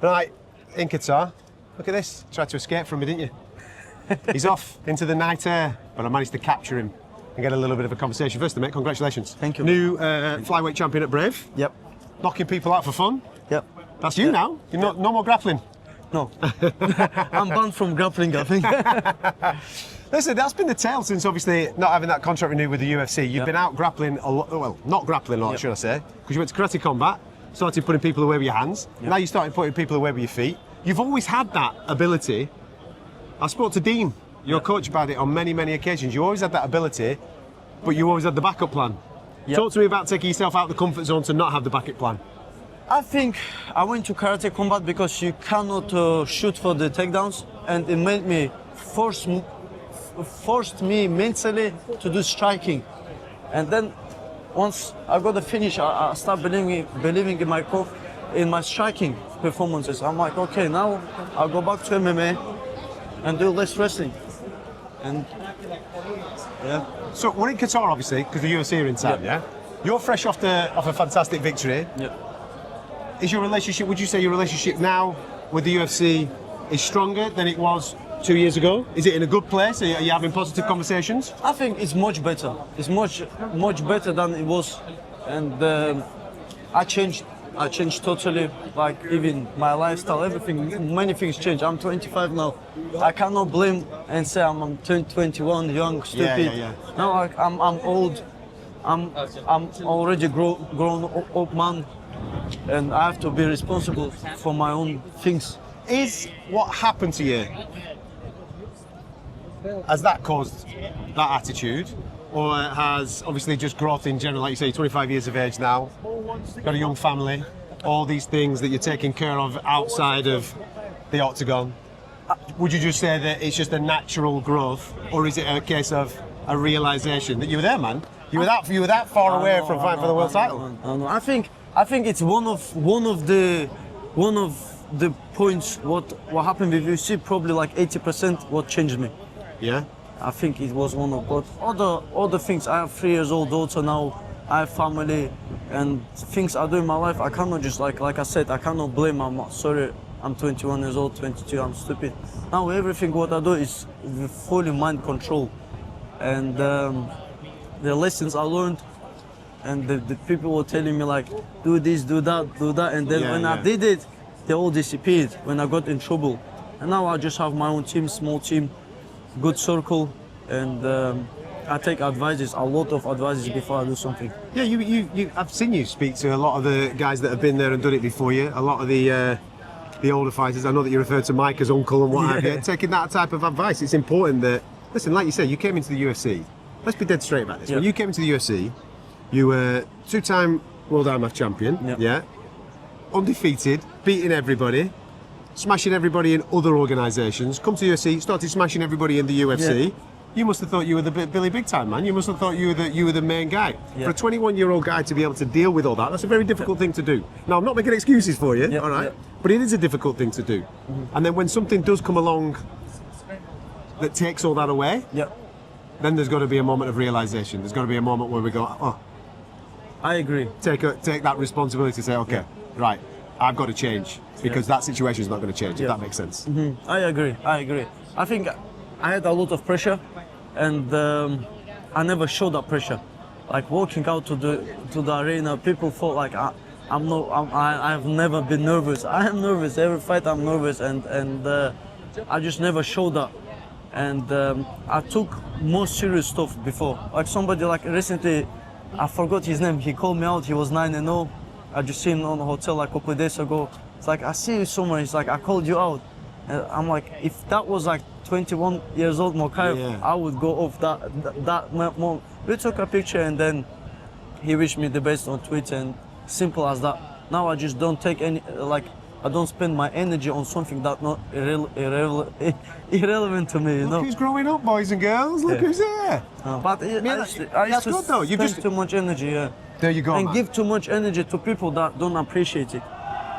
Right, in Qatar. Look at this. Tried to escape from me, didn't you? He's off into the night air, but I managed to capture him and get a little bit of a conversation. First, mate, congratulations. Thank you. New flyweight champion at Brave. Yep. Knocking people out for fun. Yep. That's you now. You're no more grappling. No. I'm banned from grappling, I think. Listen, that's been the tale since obviously not having that contract renewed with the UFC. You've been out grappling a lot, well, not grappling a lot, should I say, because you went to karate combat, started putting people away with your hands, now you started putting people away with your feet. You've always had that ability. I spoke to Dean, your coach, about it on many, many occasions. You always had that ability, but you always had the backup plan. Talk to me about taking yourself out of the comfort zone to not have the backup plan. I think I went to karate combat because you cannot shoot for the takedowns, and it made me forced me mentally to do striking. And then once I got the finish, I started believing in my striking performances. I'm like, okay, now I'll go back to MMA and do less wrestling. And yeah. So we're in Qatar, obviously, because the UFC are in town, yeah? You're fresh off a fantastic victory. Yeah. Is your relationship, would you say your relationship now with the UFC is stronger than it was 2 years ago? Is it in a good place? Are you having positive conversations? I think it's much better. It's much better than it was, and I changed totally. Like even my lifestyle, everything, many things changed. I'm 25 now. I cannot blame and say I'm 21, young, stupid. Yeah. Now I'm old. I'm already grown up man, and I have to be responsible for my own things. Is what happened to you, has that caused that attitude? Or has obviously just growth in general, like you say, 25 years of age now, got a young family, all these things that you're taking care of outside of the octagon? Would you just say that it's just a natural growth, or is it a case of a realization that you were there, man? You were that far away from fighting for the world title. No. I think it's one of the points what happened with UFC, probably like 80% what changed me. Yeah. I think it was one of, but other things. I have 3 years old daughter now. I have family and things I do in my life. I cannot just like I said, I cannot blame. I'm 21 years old, 22. I'm stupid. Now everything what I do is fully mind control, and the lessons I learned, and the people were telling me like, do this, do that, and then when I did it, they all disappeared when I got in trouble. And now I just have my own team, small team, good circle, and I take advices, a lot of advices before I do something. Yeah, I've seen you speak to a lot of the guys that have been there and done it before you. A lot of the older fighters. I know that you referred to Mike as uncle and what have you. Taking that type of advice, it's important that, listen, like you say, you came into the UFC. Let's be dead straight about this. When you came into the UFC, you were two-time world IMF champion, undefeated, beating everybody, smashing everybody in other organisations. Come to UFC, started smashing everybody in the UFC. Yeah. You must have thought you were the Billy Big Time, man. You must have thought you were the main guy. Yeah. For a 21-year-old guy to be able to deal with all that, that's a very difficult thing to do. Now, I'm not making excuses for you, all right? But it is a difficult thing to do. Mm-hmm. And then when something does come along that takes all that away, then there's got to be a moment of realisation. There's got to be a moment where we go, oh, I agree. Take that responsibility to say, okay, right, I've got to change because that situation is not going to change. If that makes sense. Mm-hmm. I agree. I think I had a lot of pressure, and I never showed that pressure. Like walking out to the arena, people thought like I've never been nervous. I am nervous every fight. I'm nervous, and I just never showed that. And I took more serious stuff before. Like somebody like recently, I forgot his name. He called me out. He was 9-0. I just seen him on the hotel like a couple of days ago. It's like, I see you somewhere. He's like, I called you out. And I'm like, if that was like 21 years old Mokaev, I would go off that moment. We took a picture and then he wished me the best on Twitter, and simple as that. Now I just don't take any, I don't spend my energy on something that's not irrelevant to me, you know. Look who's growing up, boys and girls. Look who's there. But I used to spend too much energy, There you go, and man. give too much energy to people that don't appreciate it,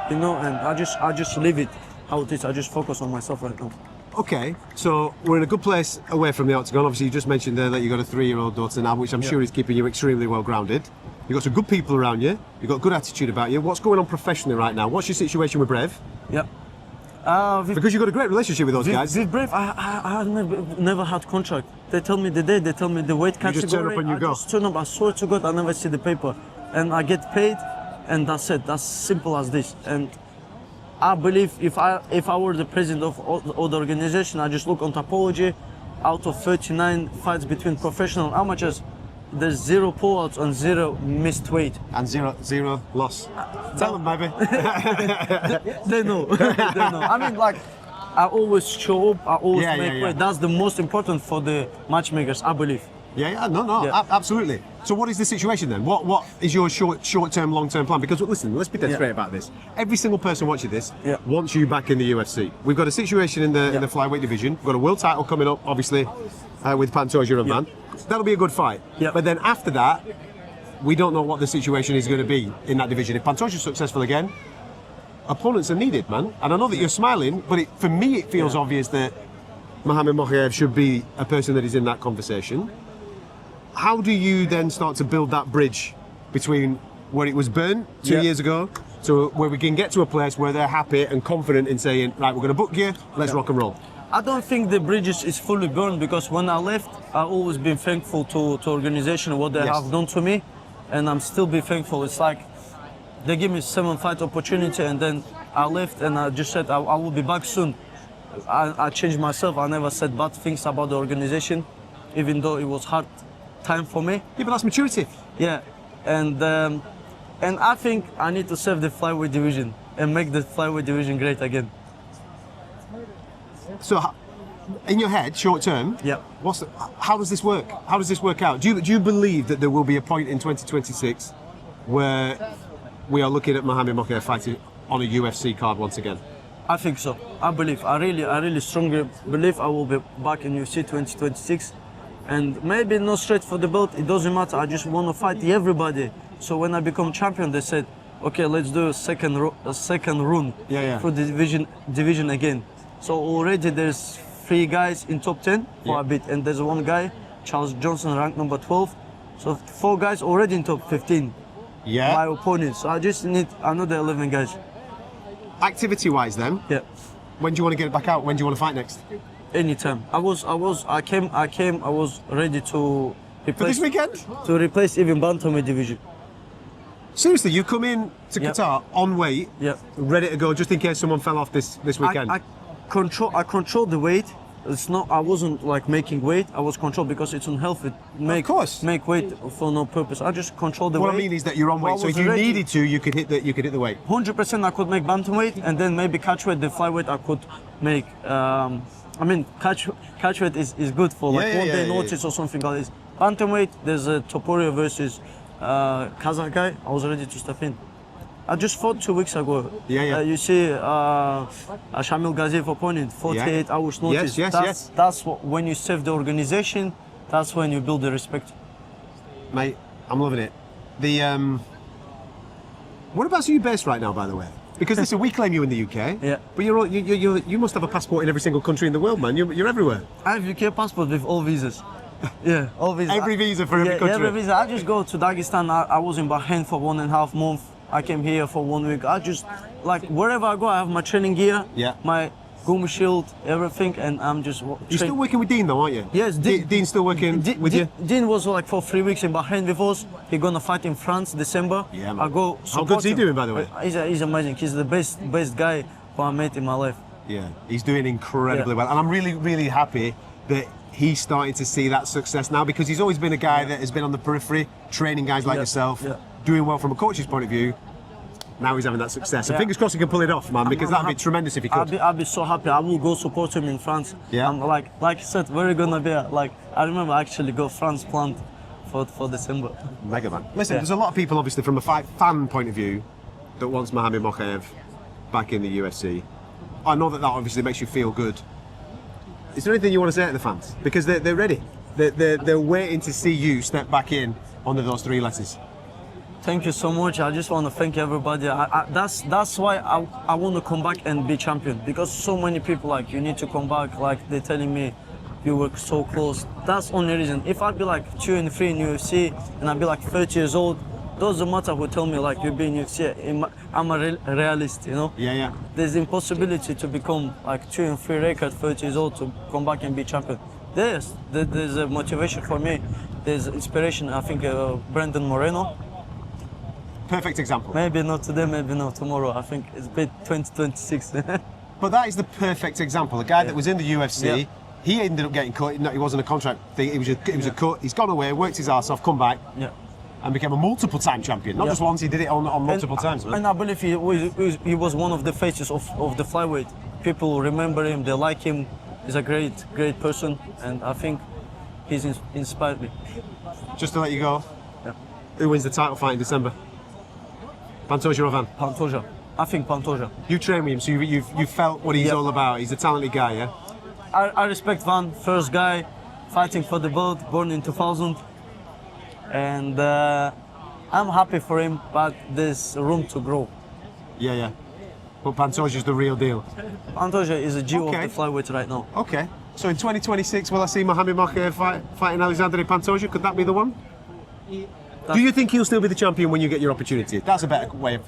you know. And I just leave it how it is. I just focus on myself right now. Okay, so we're in a good place away from the octagon. Obviously, you just mentioned there that you got a 3-year-old daughter now, which I'm sure is keeping you extremely well grounded. You've got some good people around you. You've got good attitude about you. What's going on professionally right now? What's your situation with Brave? Yeah. Because you've got a great relationship with those guys. With Brave, I never had contract. They tell me the day, they tell me the weight category. You just turn up and you go. I just turn up. I swear to God, I never see the paper, and I get paid, and that's it. That's simple as this. And I believe if I were the president of the organization, I just look on topology. Out of 39 fights between professional and amateurs, there's 0 pullouts and 0 missed weight. And zero loss. Tell them, maybe. They know. They know. I mean, like, I always show up. I always make weight. That's the most important for the matchmakers, I believe. No, absolutely. So what is the situation then? What is your short-term, long-term plan? Because listen, let's be dead straight about this. Every single person watching this wants you back in the UFC. We've got a situation in the flyweight division. We've got a world title coming up, obviously, with Pantoja and Arman. That'll be a good fight. But then after that, we don't know what the situation is going to be in that division. If Pantoja's successful again, opponents are needed, man. And I know that you're smiling, but for me it feels obvious that Mohamed Mokaev should be a person that is in that conversation. How do you then start to build that bridge between where it was burnt 2 years ago to where we can get to a place where they're happy and confident in saying, right, we're going to book you, let's rock and roll? I don't think the bridge is fully burned, because when I left, I've always been thankful to organization, what they have done to me, and I'm still be thankful. It's like they give me 7 fight opportunity, and then I left, and I just said I will be back soon. I changed myself. I never said bad things about the organization, even though it was hard time for me. Yeah, but that's maturity. Yeah, and I think I need to save the flyweight division and make the flyweight division great again. So, in your head, short term, how does this work? How does this work out? Do you believe that there will be a point in 2026 where we are looking at Mohamed Mokaev fighting on a UFC card once again? I think so. I believe. I really strongly believe I will be back in UFC 2026. And maybe not straight for the belt, it doesn't matter. I just want to fight everybody. So when I become champion, they said, okay, let's do a second run for the division again. So already there's 3 guys in top 10 for a bit, and there's 1 guy, Charles Johnson, ranked number 12. So 4 guys already in top 15. My opponents. So I just need another 11 guys. Activity-wise, then. When do you want to get it back out? When do you want to fight next? Anytime. I was ready to replace. For this weekend? To replace even bantamweight division. Seriously, you come in to Qatar on weight, ready to go, just in case someone fell off this weekend. I control the weight. It's not. I wasn't like making weight. I was controlled because it's unhealthy. Make weight for no purpose. I just control the weight. What I mean is that you're on weight, so if you needed to, you could hit the weight. 100%, I could make bantamweight, and then maybe catchweight, the flyweight, I could make. I mean, catchweight is good for like 1 day notice or something like this. Bantamweight, there's a Topuria versus Kazakh guy. I was ready to step in. I just fought 2 weeks ago. You see, Shamil Gaziev opponent, 48 hours notice. That's when you save the organization. That's when you build the respect. Mate, I'm loving it. Whereabouts are you based right now, by the way? Because listen, we claim you in the UK. But you must have a passport in every single country in the world, man. You're everywhere. I have UK passport with all visas. All visas. Every visa for every country. Every visa. I just go to Dagestan. I was in Bahrain for 1.5 months. I came here for 1 week. I just, like, wherever I go, I have my training gear, my Gum shield, everything, and I'm just You're still working with Dean though, aren't you? Yes, Dean's still working with you? Dean was like for 3 weeks in Bahrain with us. He's gonna fight in France, December. Yeah, man. I go How good's he doing, by the way? He's amazing. He's the best guy who I met in my life. Yeah, he's doing incredibly well. And I'm really happy that he's starting to see that success now, because he's always been a guy that has been on the periphery, training guys like yourself, doing well from a coach's point of view. Now he's having that success. And fingers crossed he can pull it off, man, because that'd be tremendous if he could. I'll be so happy. I will go support him in France. I'm like you said, we're gonna be like, I remember actually go France planned for December. Mega, man. Listen, there's a lot of people obviously from a fan point of view that wants Mohamed Mokaev back in the UFC. I know that obviously makes you feel good. Is there anything you want to say to the fans? Because they're ready. They're waiting to see you step back in under those 3 letters. Thank you so much. I just want to thank everybody. That's why I want to come back and be champion, because so many people like, you need to come back, like they're telling me you were so close. That's the only reason. If I'd be like 2 and 3 in UFC and I'd be like 30 years old, doesn't matter who tell me like you be in UFC. I'm a realist, you know. Yeah, yeah. There's impossibility to become like 2-3 record 30 years old to come back and be champion. There's a motivation for me. There's inspiration. I think Brandon Moreno. Perfect example. Maybe not today, maybe not tomorrow. I think it's been 2026. But that is the perfect example. A guy that was in the UFC, he ended up getting cut. No, he wasn't a contract thing. It was a cut. He's gone away, worked his ass off, come back, and became a multiple-time champion. Not just once. He did it on multiple times. Man. And I believe he was one of the faces of the flyweight. People remember him. They like him. He's a great person, and I think he's inspired me. Just to let you go, who wins the title fight in December? Pantoja or Van? Pantoja. I think Pantoja. You train with him, so you felt what he's all about. He's a talented guy, yeah? I respect Van, first guy fighting for the belt, born in 2000. And I'm happy for him, but there's room to grow. Yeah. But Pantoja's the real deal. Pantoja is a G of the flyweight right now. Okay. So in 2026, will I see Mohamed Mokaev fighting Alexander Pantoja? Could that be the one? Do you think he'll still be the champion when you get your opportunity? That's a better way of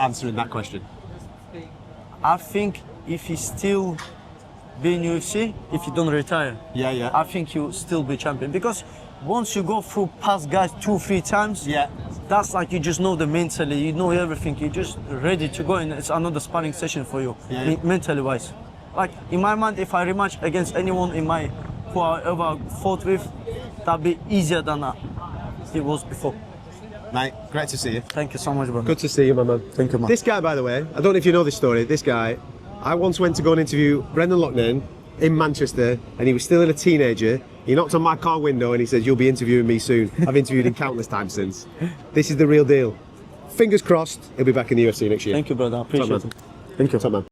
answering that question. I think if he still be in UFC, if he don't retire, I think he'll still be champion. Because once you go through past guys 2-3 times, that's like you just know the mentally, you know everything, you're just ready to go, and it's another sparring session for you, mentally wise. Like in my mind, if I rematch against anyone who I ever fought with, that'd be easier than it was before. Mate, great to see you. Thank you so much, bro. Good to see you, my man. Thank you, man. This guy, by the way, I don't know if you know this story, this guy, I once went to go and interview Brendan Loughnane in Manchester, and he was still a teenager. He knocked on my car window and he said, "You'll be interviewing me soon." I've interviewed him countless times since. This is the real deal. Fingers crossed, he'll be back in the UFC next year. Thank you, brother. I appreciate it. Thank you. Top man.